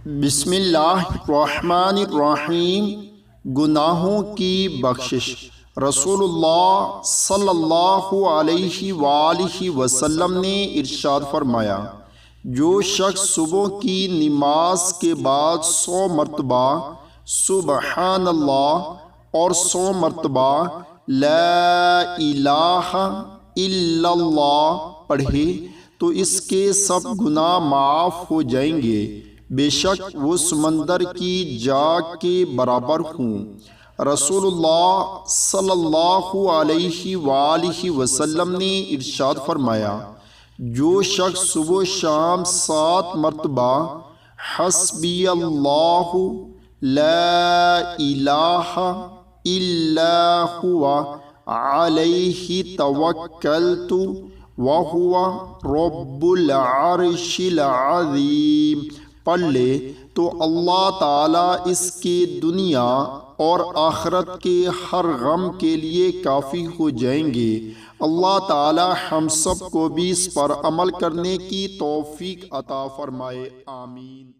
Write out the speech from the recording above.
بسم اللہ الرحمن الرحیم۔ گناہوں کی بخشش۔ رسول اللہ صلی اللہ علیہ وآلہ وسلم نے ارشاد فرمایا، جو شخص صبح کی نماز کے بعد 100 مرتبہ سبحان اللہ اور 100 مرتبہ لا الہ الا اللہ پڑھے تو اس کے سب گناہ معاف ہو جائیں گے، بے شک وہ سمندر کی جاگ کے برابر ہوں۔ رسول اللہ صلی اللہ علیہ وآلہ وسلم نے ارشاد فرمایا، جو شخص صبح شام 7 مرتبہ حسبی اللہ لا الہ الا ہوا علیہ توکلت وہو رب العرش العظیم پڑھ لے تو اللہ تعالیٰ اس کے دنیا اور آخرت کے ہر غم کے لیے کافی ہو جائیں گے۔ اللہ تعالیٰ ہم سب کو بھی اس پر عمل کرنے کی توفیق عطا فرمائے، آمین۔